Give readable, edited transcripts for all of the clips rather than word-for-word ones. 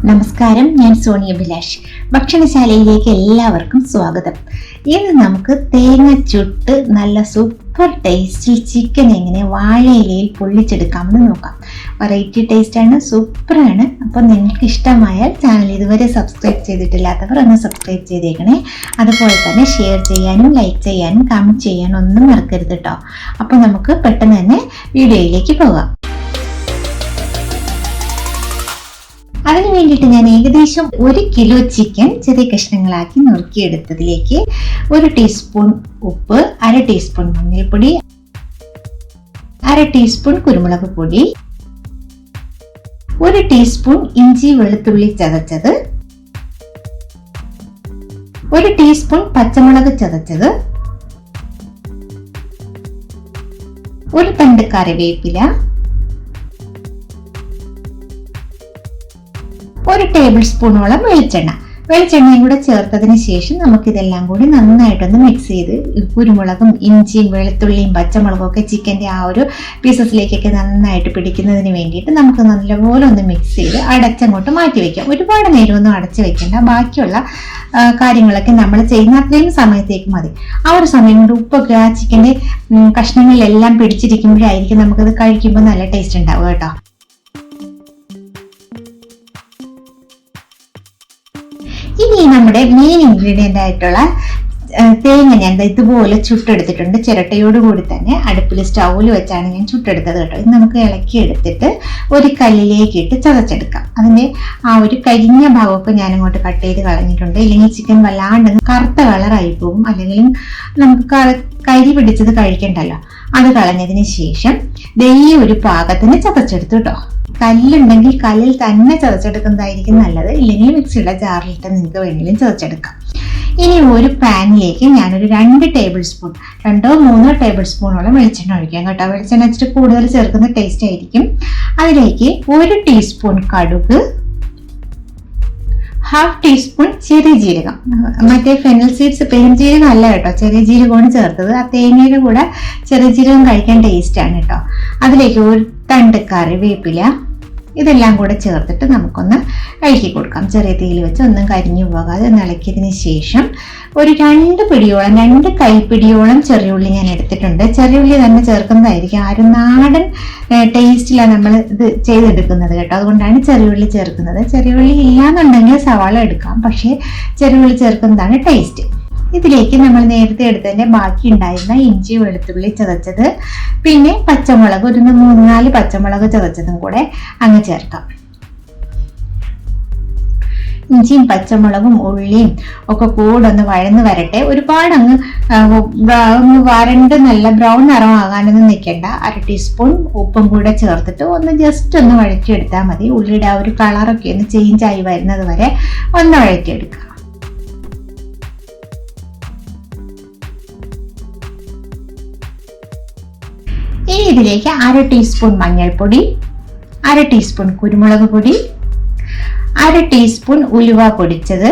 നമസ്കാരം, ഞാൻ സോണി അഭിലാഷ്. ഭക്ഷണശാലയിലേക്ക് എല്ലാവർക്കും സ്വാഗതം. ഇന്ന് നമുക്ക് തേങ്ങ ചുട്ട് നല്ല സൂപ്പർ ടേസ്റ്റിൽ ചിക്കൻ എങ്ങനെ വാഴയിലയിൽ പൊള്ളിച്ചെടുക്കാമെന്ന് നോക്കാം. വെറൈറ്റി ടേസ്റ്റാണ്, സൂപ്പറാണ്. അപ്പോൾ നിങ്ങൾക്ക് ഇഷ്ടമായാൽ ചാനൽ ഇതുവരെ സബ്സ്ക്രൈബ് ചെയ്തിട്ടില്ലാത്തവർ ഒന്ന് സബ്സ്ക്രൈബ് ചെയ്തേക്കണേ. അതുപോലെ തന്നെ ഷെയർ ചെയ്യാനും ലൈക്ക് ചെയ്യാനും കമൻറ്റ് ചെയ്യാനും ഒന്നും മറക്കരുത് കേട്ടോ. അപ്പോൾ നമുക്ക് പെട്ടെന്ന് തന്നെ വീഡിയോയിലേക്ക് പോകാം. അതിനു വേണ്ടിയിട്ട് ഞാൻ ഏകദേശം 1 കിലോ ചിക്കൻ ചെറിയ കഷ്ണങ്ങളാക്കി നുറുക്കിയെടുത്തതിലേക്ക് 1 ടീസ്പൂൺ ഉപ്പ്, 1/2 ടീസ്പൂൺ മഞ്ഞൾപ്പൊടി, 1/2 ടീസ്പൂൺ കുരുമുളക് പൊടി, 1 ടീസ്പൂൺ ഇഞ്ചി വെളുത്തുള്ളി ചതച്ചത്, 1 ടീസ്പൂൺ പച്ചമുളക് ചതച്ചത്, 1 തണ്ട് കറിവേപ്പില, 1 ടേബിൾ സ്പൂണോളം വെളിച്ചെണ്ണയും കൂടെ ചേർത്തതിന് ശേഷം നമുക്കിതെല്ലാം കൂടി നന്നായിട്ടൊന്ന് മിക്സ് ചെയ്ത് കുരുമുളകും ഇഞ്ചിയും വെളുത്തുള്ളിയും പച്ചമുളകും ഒക്കെ ചിക്കൻ്റെ ആ ഒരു പീസസിലേക്കൊക്കെ നന്നായിട്ട് പിടിക്കുന്നതിന് വേണ്ടിയിട്ട് നമുക്ക് നല്ലപോലെ ഒന്ന് മിക്സ് ചെയ്ത് അടച്ചങ്ങോട്ട് മാറ്റി വെക്കാം. ഒരുപാട് നേരമൊന്നും അടച്ചു വെക്കേണ്ട. ബാക്കിയുള്ള കാര്യങ്ങളൊക്കെ നമ്മൾ ചെയ്യുന്ന അത്രയും സമയത്തേക്ക് മതി. ആ ഒരു സമയം കൊണ്ട് ഉപ്പൊക്കെ ആ ചിക്കൻ്റെ കഷ്ണങ്ങളിലെല്ലാം പിടിച്ചിരിക്കുമ്പോഴായിരിക്കും നമുക്കത് കഴിക്കുമ്പോൾ നല്ല ടേസ്റ്റ് ഉണ്ടാവുക കേട്ടോ. ഇനി നമ്മുടെ മെയിൻ ഇൻഗ്രീഡിയൻ്റ് ആയിട്ടുള്ള തേങ്ങ ഞാൻ ഇതുപോലെ ചുട്ടെടുത്തിട്ടുണ്ട്. ചിരട്ടയോട് കൂടി തന്നെ അടുപ്പിൽ സ്റ്റൗവിൽ വെച്ചാണ് ഞാൻ ചുട്ടെടുത്തത് കേട്ടോ. ഇത് നമുക്ക് ഇളക്കി എടുത്തിട്ട് ഒരു കല്ലിലേക്ക് ഇട്ട് ചതച്ചെടുക്കാം. അതിൻ്റെ ആ ഒരു കരിഞ്ഞ ഭാഗമൊക്കെ ഞാൻ അങ്ങോട്ട് കട്ട് ചെയ്ത് കളഞ്ഞിട്ടുണ്ട്. ഇല്ലെങ്കിൽ ചിക്കൻ വല്ലാണ്ട് കറുത്ത കളറായി പോകും. അല്ലെങ്കിൽ നമുക്ക് കരി പിടിച്ചത് കഴിക്കണ്ടല്ലോ. അത് കളഞ്ഞതിന് ശേഷം ഈ ഒരു പാകത്തിന് ചതച്ചെടുത്തു കേട്ടോ. കല്ലുണ്ടെങ്കിൽ കല്ലിൽ തന്നെ ചതച്ചെടുക്കുന്നതായിരിക്കും നല്ലത്. ഇല്ലെങ്കിൽ മിക്സിയുടെ ജാറിലിട്ട് നിങ്ങൾക്ക് വേണമെങ്കിലും ചതച്ചെടുക്കാം. ഇനി ഒരു പാനിലേക്ക് ഞാനൊരു 2 ടേബിൾ സ്പൂൺ 2-3 ടേബിൾ സ്പൂണോളം വെളിച്ചെണ്ണ ഒഴിക്കാം കേട്ടോ. വെളിച്ചെണ്ണ വെച്ചിട്ട് കൂടുതൽ ചേർക്കുന്ന ടേസ്റ്റ് ആയിരിക്കും. അതിലേക്ക് 1 ടീസ്പൂൺ കടുക്, 1/2 ടീസ്പൂൺ ചെറിയ ജീരകം, മറ്റേ ഫെനൽ സീഡ്സ് പെരുംജീരകം അല്ല കേട്ടോ, ചെറിയ ജീരകമാണ് ചേർത്തത്. ആ തേങ്ങയുടെ കൂടെ ചെറിയ ജീരകം കഴിക്കാൻ ടേസ്റ്റ് ആണ് കേട്ടോ. അതിലേക്ക് 1 തണ്ട് കറിവേപ്പില, ഇതെല്ലാം കൂടെ ചേർത്തിട്ട് നമുക്കൊന്ന് ഇളക്കി കൊടുക്കാം. ചെറിയ തീയിൽ വെച്ച് ഒന്നും കരിഞ്ഞു പോകാതെ ഒന്ന് ഇളക്കിയതിന് ശേഷം ഒരു 2 കൈപ്പിടിയോളം ചെറിയുള്ളി ഞാൻ എടുത്തിട്ടുണ്ട്. ചെറിയുള്ളി തന്നെ ചേർക്കുന്നതായിരിക്കും ആ ഒരു നാടൻ ടേസ്റ്റിലാണ് നമ്മൾ ഇത് ചെയ്തെടുക്കുന്നത് കേട്ടോ. അതുകൊണ്ടാണ് ചെറിയുള്ളി ചേർക്കുന്നത്. ചെറിയുള്ളി ഇല്ലാന്നുണ്ടെങ്കിൽ സവാള എടുക്കാം, പക്ഷേ ചെറിയുള്ളി ചേർക്കുന്നതാണ് ടേസ്റ്റ്. ഇതിലേക്ക് നമ്മൾ നേരത്തെ എടുത്തതിന്റെ ബാക്കി ഉണ്ടായിരുന്ന ഇഞ്ചി വെളുത്തുള്ളി ചതച്ചത്, പിന്നെ പച്ചമുളക് ഒരു 3-4 പച്ചമുളക് ചതച്ചതും കൂടെ അങ്ങ് ചേർക്കാം. ഇഞ്ചിയും പച്ചമുളകും ഉള്ളിയും ഒക്കെ കൂടെ ഒന്ന് വഴന്ന് വരട്ടെ. ഒരുപാട് അങ്ങ് വരണ്ട് നല്ല ബ്രൗൺ നിറമാകാനൊന്നും നിൽക്കേണ്ട. 1/2 ടീസ്പൂൺ ഉപ്പും കൂടെ ചേർത്തിട്ട് ഒന്ന് ജസ്റ്റ് ഒന്ന് വഴറ്റിയെടുത്താൽ മതി. ഉള്ളിയുടെ ആ ഒരു കളറൊക്കെ ഒന്ന് ചേഞ്ച് ആയി വരുന്നത് വരെ ഒന്ന് വഴറ്റിയെടുക്കുക. ഇനി ഇതിലേക്ക് 1/2 ടീസ്പൂൺ മഞ്ഞൾപ്പൊടി, 1/2 ടീസ്പൂൺ കുരുമുളക് പൊടി, 1/2 ടീസ്പൂൺ ഉലുവ പൊടിച്ചത്,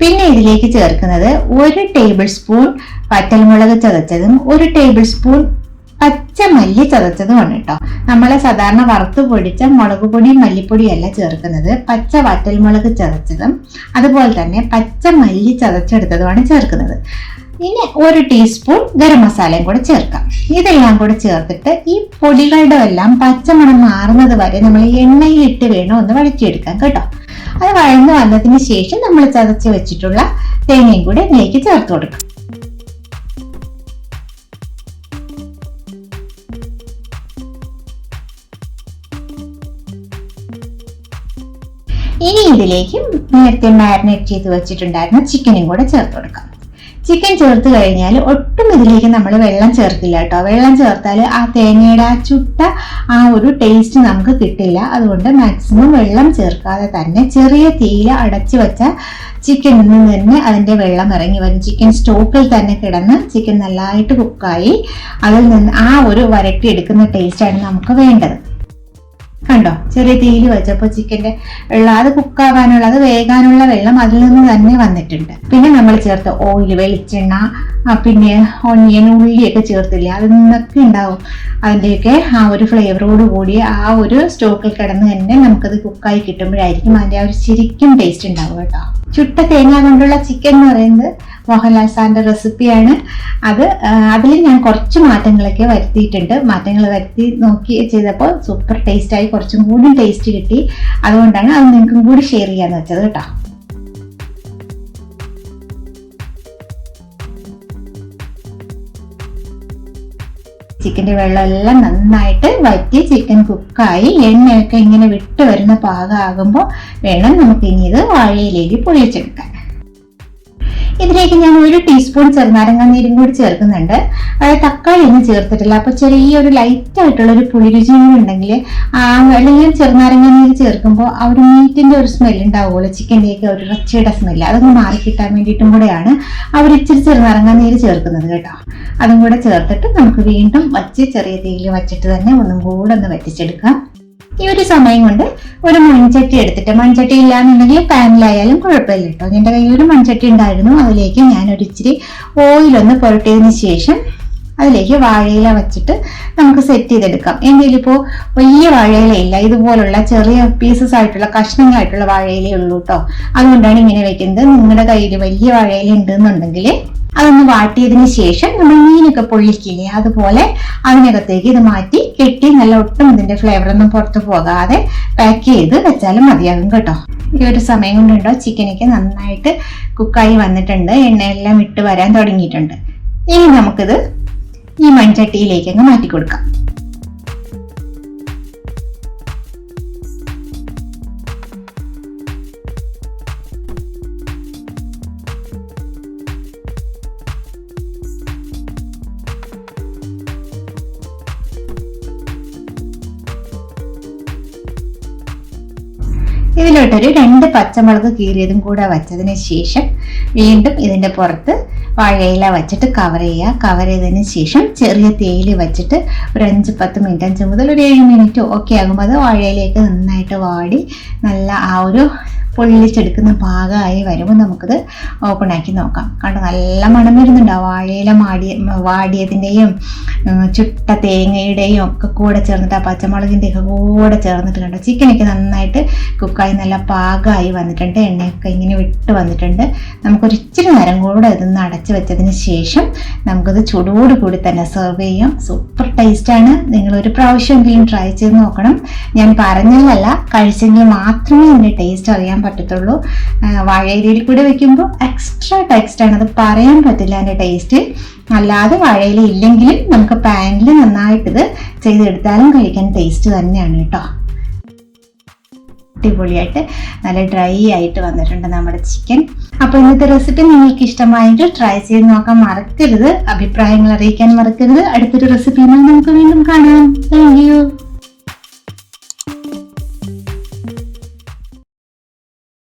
പിന്നെ ഇതിലേക്ക് ചേർക്കുന്നത് 1 ടേബിൾ സ്പൂൺ വറ്റൽമുളക് ചതച്ചതും 1 ടേബിൾ സ്പൂൺ പച്ചമല്ലി ചതച്ചതുമാണ് കേട്ടോ. നമ്മളെ സാധാരണ വറുത്ത് പൊടിച്ച മുളക് പൊടി മല്ലിപ്പൊടി അല്ല ചേർക്കുന്നത്. പച്ച വറ്റൽമുളക് ചതച്ചതും അതുപോലെ തന്നെ പച്ചമല്ലി ചതച്ചെടുത്തതുമാണ് ചേർക്കുന്നത്. ഇനി 1 ടീസ്പൂൺ ഗരം മസാലയും കൂടെ ചേർക്കാം. ഇതെല്ലാം കൂടെ ചേർത്തിട്ട് ഈ പൊടികളുടെ എല്ലാം പച്ചമണം മാറുന്നത് വരെ നമ്മൾ എണ്ണയിലിട്ട് വേണം ഒന്ന് വഴറ്റിയെടുക്കാൻ കേട്ടോ. അത് വഴന്ന് വന്നതിന് ശേഷം നമ്മൾ ചതച്ച് വെച്ചിട്ടുള്ള തേങ്ങയും കൂടെ ഇതിലേക്ക് ചേർത്ത് കൊടുക്കാം. ഇനി ഇതിലേക്ക് നേരത്തെ മാരിനേറ്റ് ചെയ്ത് വെച്ചിട്ടുണ്ടായിരുന്ന ചിക്കനും കൂടെ ചേർത്ത് കൊടുക്കാം. ചിക്കൻ ചേർത്ത് കഴിഞ്ഞാൽ ഒട്ടും ഇതിലേക്ക് നമ്മൾ വെള്ളം ചേർക്കില്ല കേട്ടോ. വെള്ളം ചേർത്താൽ ആ തേങ്ങയുടെ ആ ചുട്ട ആ ഒരു ടേസ്റ്റ് നമുക്ക് കിട്ടില്ല. അതുകൊണ്ട് മാക്സിമം വെള്ളം ചേർക്കാതെ തന്നെ ചെറിയ തീയിൽ അടച്ചു വെച്ച ചിക്കനിൽ നിന്ന് തന്നെ അതിൻ്റെ വെള്ളം ഇറങ്ങി വരും. ചിക്കൻ സ്റ്റോക്കിൽ തന്നെ കിടന്ന് ചിക്കൻ നല്ലതായിട്ട് കുക്കായി അതിൽ നിന്ന് ആ ഒരു വരട്ടി എടുക്കുന്ന ടേസ്റ്റാണ് നമുക്ക് വേണ്ടത്. കണ്ടോ, ചെറിയ തീയിൽ വെച്ചപ്പോൾ ചിക്കൻ്റെ വെള്ളം, അത് കുക്കാവാനുള്ള, അത് വേകാനുള്ള വെള്ളം അതിൽ നിന്ന് തന്നെ വന്നിട്ടുണ്ട്. പിന്നെ നമ്മൾ ചേർത്ത ഓയിൽ, വെളിച്ചെണ്ണ, പിന്നെ ഓണിയൻ, ഉള്ളിയൊക്കെ ചേർത്തില്ലേ, അതിൽ നിന്നൊക്കെ ഉണ്ടാവും അതിൻ്റെയൊക്കെ ആ ഒരു ഫ്ലേവറോട് കൂടി ആ ഒരു സ്റ്റോക്കിൽ കിടന്ന് തന്നെ നമുക്കത് കുക്കായി കിട്ടുമ്പോഴായിരിക്കും അതിൻ്റെ ആ ഒരു ശരിക്കും ടേസ്റ്റ് ഉണ്ടാവും കേട്ടോ. ചുട്ട തേങ്ങ കൊണ്ടുള്ള ചിക്കൻ എന്ന് പറയുന്നത് മോഹൻലാൽ സാറിന്റെ റെസിപ്പിയാണ്. അതിൽ ഞാൻ കുറച്ച് മാറ്റങ്ങളൊക്കെ വരുത്തിയിട്ടുണ്ട്. മാറ്റങ്ങൾ വരുത്തി നോക്കി ചെയ്തപ്പോൾ സൂപ്പർ ടേസ്റ്റായി, കുറച്ചും കൂടി ടേസ്റ്റ് കിട്ടി. അതുകൊണ്ടാണ് അത് നിങ്ങൾക്കും കൂടി ഷെയർ ചെയ്യാന്ന് വെച്ചത് കേട്ടോ. ചിക്കൻ്റെ വെള്ളമെല്ലാം നന്നായിട്ട് വറ്റി ചിക്കൻ കുക്കായി എണ്ണയൊക്കെ ഇങ്ങനെ വിട്ട് വരുന്ന പാകമാകുമ്പോൾ വേണം നമുക്ക് ഇനി ഇത് വാഴയിലേക്ക് പൊഴിച്ചെടുക്കാൻ. ഇതിലേക്ക് ഞാൻ 1 ടീസ്പൂൺ ചെറുനാരങ്ങ നീരും കൂടി ചേർക്കുന്നുണ്ട്. അതായത് തക്കാളി ഒന്നും ചേർത്തിട്ടില്ല. അപ്പൊ ചെറിയൊരു ലൈറ്റ് ആയിട്ടുള്ള ഒരു പുളിരുചി ഉണ്ടെങ്കിൽ അല്ലെങ്കിൽ ചെറുനാരങ്ങ നീര് ചേർക്കുമ്പോൾ ആ ഒരു മീറ്റിന്റെ ഒരു സ്മെൽ ഉണ്ടാവുമല്ലോ, ചിക്കൻ്റെയൊക്കെ ഒരു ഇറച്ചിയുടെ സ്മെല്ല്, അതൊന്ന് മാറിക്കിട്ടാൻ വേണ്ടിയിട്ടും കൂടെയാണ് അവർ ഇച്ചിരി ചെറുനാരങ്ങ നീര് ചേർക്കുന്നത് കേട്ടോ. അതും കൂടെ ചേർത്തിട്ട് നമുക്ക് വീണ്ടും ചെറിയ തീയിൽ വച്ചിട്ട് തന്നെ ഒന്നും കൂടെ ഒന്ന് വറ്റിച്ചെടുക്കാം. ഈ ഒരു സമയം കൊണ്ട് ഒരു മൺചട്ടി എടുത്തിട്ട്, മൺചട്ടി ഇല്ലാന്നുണ്ടെങ്കിൽ പാനിലായാലും കുഴപ്പമില്ല കേട്ടോ. എൻ്റെ കയ്യിൽ ഒരു മൺചട്ടി ഉണ്ടായിരുന്നു. അതിലേക്ക് ഞാൻ ഒരു ഇച്ചിരി ഓയിലൊന്ന് പുരട്ടിയതിന് ശേഷം അതിലേക്ക് വാഴയില വെച്ചിട്ട് നമുക്ക് സെറ്റ് ചെയ്തെടുക്കാം. എൻ്റെ കയ്യിലിപ്പോൾ വലിയ വാഴയിലയില്ല, ഇതുപോലുള്ള ചെറിയ പീസസ് ആയിട്ടുള്ള കഷ്ണങ്ങളായിട്ടുള്ള വാഴയിലേ ഉള്ളൂ കേട്ടോ. അതുകൊണ്ടാണ് ഇങ്ങനെ വെക്കുന്നത്. നിങ്ങളുടെ കയ്യിൽ വലിയ വാഴയില ഉണ്ടെന്നുണ്ടെങ്കിൽ അതൊന്ന് വാട്ടിയതിന് ശേഷം നമ്മൾ മീനൊക്കെ പൊള്ളിക്കില്ലേ, അതുപോലെ അതിനകത്തേക്ക് ഇത് മാറ്റി കെട്ടി നല്ല ഒട്ടും ഇതിന്റെ ഫ്ലേവറൊന്നും പുറത്തു പോകാതെ പാക്ക് ചെയ്ത് വെച്ചാലും മതിയാകും കേട്ടോ. ഈ ഒരു സമയം കൊണ്ടുണ്ടോ ചിക്കനൊക്കെ നന്നായിട്ട് കുക്കായി വന്നിട്ടുണ്ട്, എണ്ണയെല്ലാം ഇട്ട് വരാൻ തുടങ്ങിയിട്ടുണ്ട്. ഇനി നമുക്കിത് ഈ മൺചട്ടിയിലേക്ക് അങ്ങ് മാറ്റി കൊടുക്കാം. ഇതിലോട്ടൊരു 2 പച്ചമുളക് കീറിയതും കൂടെ വച്ചതിന് ശേഷം വീണ്ടും ഇതിന്റെ പുറത്ത് വാഴയില വെച്ചിട്ട് കവർ ചെയ്യുക. കവർ ചെയ്തതിന് ശേഷം ചെറിയ തീയിൽ വെച്ചിട്ട് ഒരു 5-10 മിനിറ്റ്, 5 മുതൽ ഒരു 7 മിനിറ്റ് ഒക്കെ ആകുമ്പോൾ അത് വാഴയിലേക്ക് നന്നായിട്ട് വാടി നല്ല ആ ഒരു പൊള്ളിച്ചെടുക്കുന്ന പാകമായി വരുമ്പോൾ നമുക്കത് ഓപ്പൺ ആക്കി നോക്കാം. കണ്ടോ, നല്ല മണം വരുന്നുണ്ട്. ആ വാഴയില വാടിയതിൻ്റെയും ചുട്ട തേങ്ങയുടെയും ഒക്കെ കൂടെ ചേർന്നിട്ട്, ആ പച്ചമുളകിൻ്റെ ഒക്കെ കൂടെ ചേർന്നിട്ട് കണ്ടോ ചിക്കനൊക്കെ നന്നായിട്ട് കുക്കായി നല്ല പാകമായി വന്നിട്ടുണ്ട്. എണ്ണയൊക്കെ ഇങ്ങനെ വിട്ട് വന്നിട്ടുണ്ട്. നമുക്കൊരിച്ചിരി നേരം കൂടെ ഇതൊന്ന് അടച്ചു വെച്ചതിന് ശേഷം നമുക്കത് ചൂടോട് കൂടി തന്നെ സെർവ് ചെയ്യാം. സൂപ്പർ ടേസ്റ്റാണ്. നിങ്ങളൊരു പ്രാവശ്യമെങ്കിലും ട്രൈ ചെയ്ത് നോക്കണം. ഞാൻ പറഞ്ഞതല്ല, കഴിച്ചെങ്കിൽ മാത്രമേ ഇതിൻ്റെ ടേസ്റ്റ് അറിയാൻ പറ്റത്തുള്ളൂ. വാഴയിലയിൽ കൂടെ വെക്കുമ്പോൾ എക്സ്ട്രാ ടേസ്റ്റാണ്, അത് പറയാൻ പറ്റില്ല അതിൻ്റെ ടേസ്റ്റ്. അല്ലാതെ വാഴയില ഇല്ലെങ്കിലും നമുക്ക് പാനിൽ നന്നായിട്ടിത് ചെയ്തെടുത്താലും കഴിക്കാൻ ടേസ്റ്റ് തന്നെയാണ് കേട്ടോ. അടിപൊളിയായിട്ട് നല്ല ഡ്രൈ ആയിട്ട് വന്നിട്ടുണ്ട് നമ്മുടെ ചിക്കൻ. അപ്പോൾ ഇന്നത്തെ റെസിപ്പി നിങ്ങൾക്ക് ഇഷ്ടമായെങ്കിൽ ട്രൈ ചെയ്ത് നോക്കാൻ മറക്കരുത്. അഭിപ്രായങ്ങൾ അറിയിക്കാൻ മറക്കരുത്. അടുത്തൊരു റെസിപ്പിയുമായി നമുക്ക് വീണ്ടും കാണാം. Thank you.